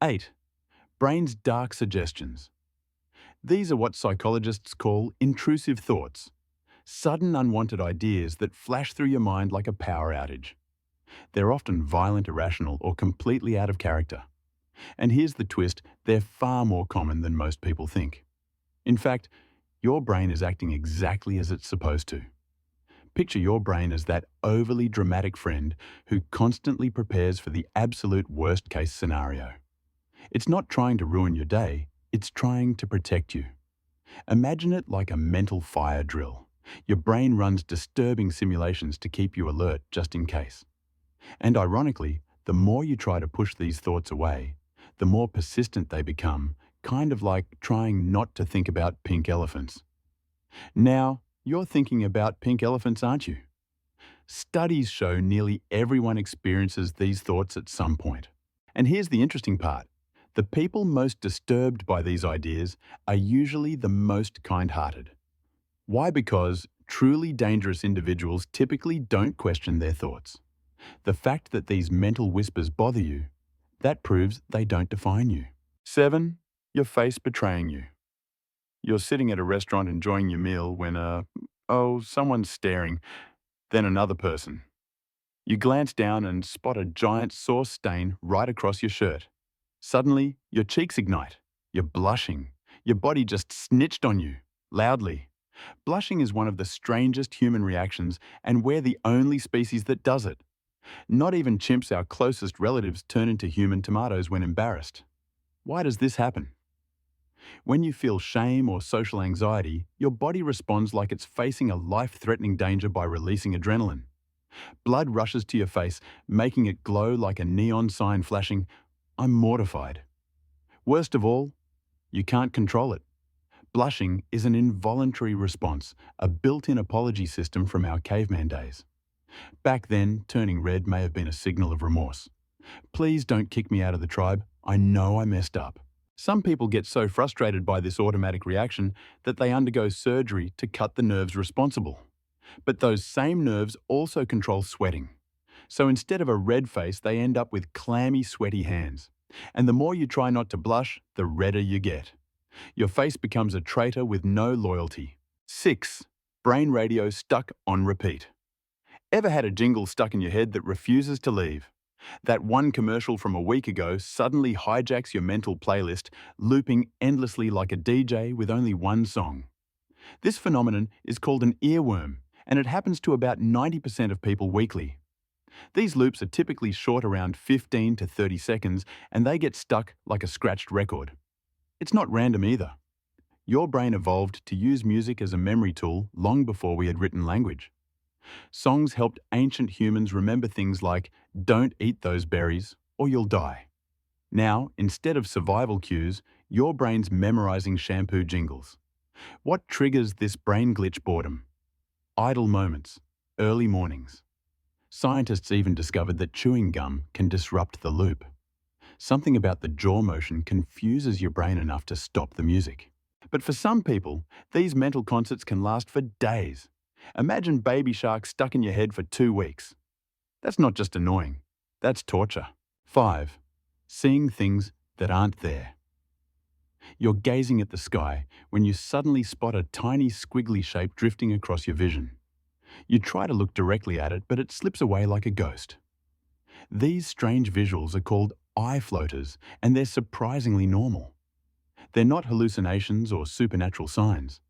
8. Brain's dark suggestions. These are what psychologists call intrusive thoughts, sudden unwanted ideas that flash through your mind like a power outage. They're often violent, irrational, or completely out of character. And here's the twist, they're far more common than most people think. In fact, your brain is acting exactly as it's supposed to. Picture your brain as that overly dramatic friend who constantly prepares for the absolute worst-case scenario. It's not trying to ruin your day, it's trying to protect you. Imagine it like a mental fire drill. Your brain runs disturbing simulations to keep you alert just in case. And ironically, the more you try to push these thoughts away, the more persistent they become, kind of like trying not to think about pink elephants. Now, you're thinking about pink elephants, aren't you? Studies show nearly everyone experiences these thoughts at some point. And here's the interesting part. The people most disturbed by these ideas are usually the most kind-hearted. Why? Because truly dangerous individuals typically don't question their thoughts. The fact that these mental whispers bother you, that proves they don't define you. 7. Your face betraying you. You're sitting at a restaurant enjoying your meal when, someone's staring, then another person. You glance down and spot a giant sauce stain right across your shirt. Suddenly, your cheeks ignite. You're blushing. Your body just snitched on you, loudly. Blushing is one of the strangest human reactions, and we're the only species that does it. Not even chimps, our closest relatives, turn into human tomatoes when embarrassed. Why does this happen? When you feel shame or social anxiety, your body responds like it's facing a life-threatening danger by releasing adrenaline. Blood rushes to your face, making it glow like a neon sign flashing, "I'm mortified." Worst of all, you can't control it. Blushing is an involuntary response, a built-in apology system from our caveman days. Back then, turning red may have been a signal of remorse. Please don't kick me out of the tribe. I know I messed up. Some people get so frustrated by this automatic reaction that they undergo surgery to cut the nerves responsible. But those same nerves also control sweating. So instead of a red face, they end up with clammy, sweaty hands. And the more you try not to blush, the redder you get. Your face becomes a traitor with no loyalty. 6. Brain radio stuck on repeat. Ever had a jingle stuck in your head that refuses to leave? That one commercial from a week ago suddenly hijacks your mental playlist, looping endlessly like a DJ with only one song. This phenomenon is called an earworm, and it happens to about 90% of people weekly. These loops are typically short, around 15 to 30 seconds, and they get stuck like a scratched record. It's not random either. Your brain evolved to use music as a memory tool long before we had written language. Songs helped ancient humans remember things like, "Don't eat those berries, or you'll die." Now, instead of survival cues, your brain's memorizing shampoo jingles. What triggers this brain glitch? Boredom. Idle moments. Early mornings. Scientists even discovered that chewing gum can disrupt the loop. Something about the jaw motion confuses your brain enough to stop the music. But for some people, these mental concerts can last for days. Imagine Baby Shark stuck in your head for 2 weeks. That's not just annoying, that's torture. 5. Seeing things that aren't there. You're gazing at the sky when you suddenly spot a tiny squiggly shape drifting across your vision. You try to look directly at it, but it slips away like a ghost. These strange visuals are called eye floaters, and they're surprisingly normal. They're not hallucinations or supernatural signs.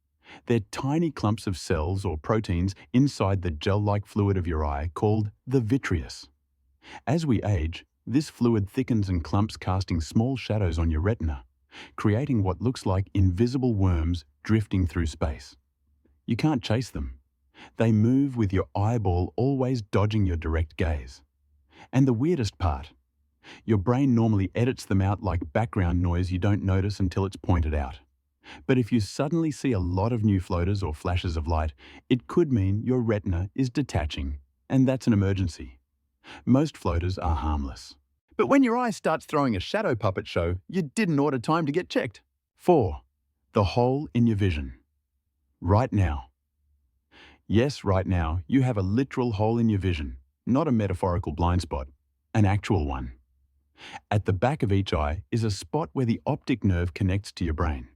They're tiny clumps of cells or proteins inside the gel-like fluid of your eye called the vitreous. As we age, this fluid thickens and clumps, casting small shadows on your retina, creating what looks like invisible worms drifting through space. You can't chase them. They move with your eyeball always dodging your direct gaze. And the weirdest part, your brain normally edits them out like background noise you don't notice until it's pointed out. But if you suddenly see a lot of new floaters or flashes of light, it could mean your retina is detaching, and that's an emergency. Most floaters are harmless. But when your eye starts throwing a shadow puppet show, you didn't order time to get checked. 4. The hole in your vision. Right now. Yes, right now, you have a literal hole in your vision, not a metaphorical blind spot, an actual one. At the back of each eye is a spot where the optic nerve connects to your brain.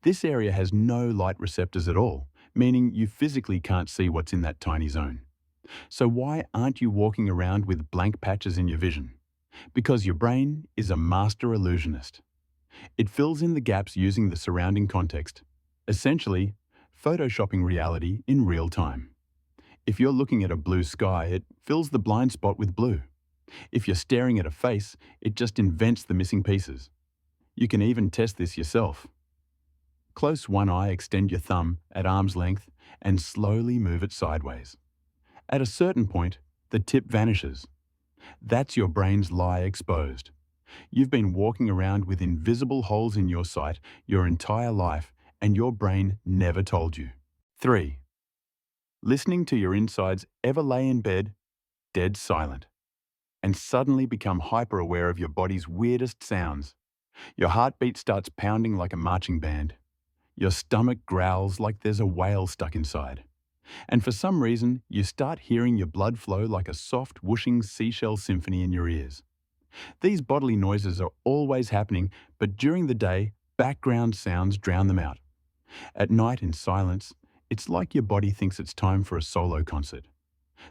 This area has no light receptors at all, meaning you physically can't see what's in that tiny zone. So why aren't you walking around with blank patches in your vision? Because your brain is a master illusionist. It fills in the gaps using the surrounding context, essentially, photoshopping reality in real time. If you're looking at a blue sky, it fills the blind spot with blue. If you're staring at a face, it just invents the missing pieces. You can even test this yourself. Close one eye, extend your thumb at arm's length, and slowly move it sideways. At a certain point, the tip vanishes. That's your brain's lie exposed. You've been walking around with invisible holes in your sight your entire life, and your brain never told you. 3. Listening to your insides ever lay in bed, dead silent, and suddenly become hyper-aware of your body's weirdest sounds. Your heartbeat starts pounding like a marching band. Your stomach growls like there's a whale stuck inside. And for some reason, you start hearing your blood flow like a soft, whooshing seashell symphony in your ears. These bodily noises are always happening, but during the day, background sounds drown them out. At night, in silence, it's like your body thinks it's time for a solo concert.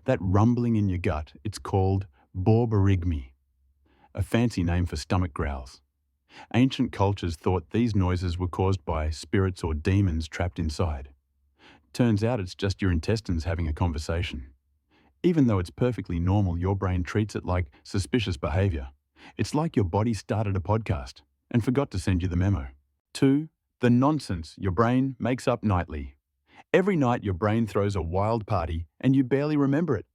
That rumbling in your gut, it's called borborygmi, a fancy name for stomach growls. Ancient cultures thought these noises were caused by spirits or demons trapped inside. Turns out it's just your intestines having a conversation. Even though it's perfectly normal, your brain treats it like suspicious behavior. It's like your body started a podcast and forgot to send you the memo. 2. The nonsense your brain makes up nightly. Every night your brain throws a wild party and you barely remember it.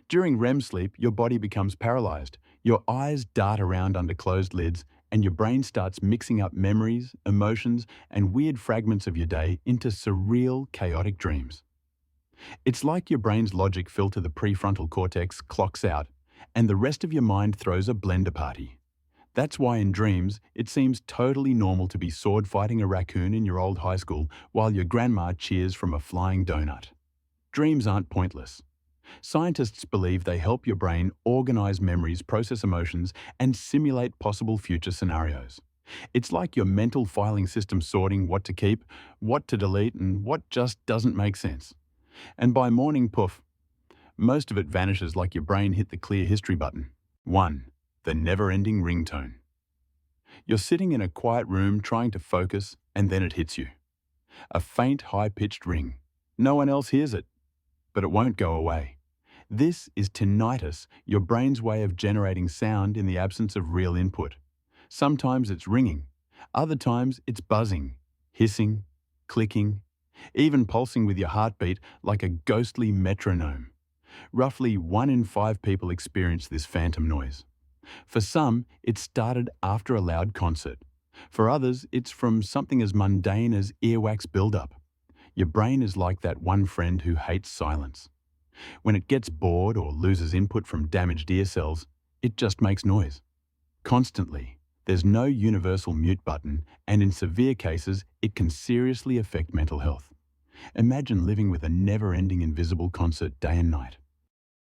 During REM sleep, your body becomes paralyzed. Your eyes dart around under closed lids and your brain starts mixing up memories, emotions, and weird fragments of your day into surreal, chaotic dreams. It's like your brain's logic filter, the prefrontal cortex, clocks out, and the rest of your mind throws a blender party. That's why in dreams, it seems totally normal to be sword fighting a raccoon in your old high school while your grandma cheers from a flying donut. Dreams aren't pointless. Scientists believe they help your brain organize memories, process emotions, and simulate possible future scenarios. It's like your mental filing system sorting what to keep, what to delete, and what just doesn't make sense. And by morning, poof, most of it vanishes like your brain hit the clear history button. 1. The never-ending ringtone. You're sitting in a quiet room trying to focus, and then it hits you. A faint, high-pitched ring. No one else hears it, but it won't go away. This is tinnitus, your brain's way of generating sound in the absence of real input. Sometimes it's ringing, other times it's buzzing, hissing, clicking, even pulsing with your heartbeat like a ghostly metronome. Roughly 1 in 5 people experience this phantom noise. For some, it started after a loud concert. For others, it's from something as mundane as earwax buildup. Your brain is like that one friend who hates silence. When it gets bored or loses input from damaged ear cells, it just makes noise. Constantly. There's no universal mute button, and in severe cases, it can seriously affect mental health. Imagine living with a never-ending invisible concert day and night.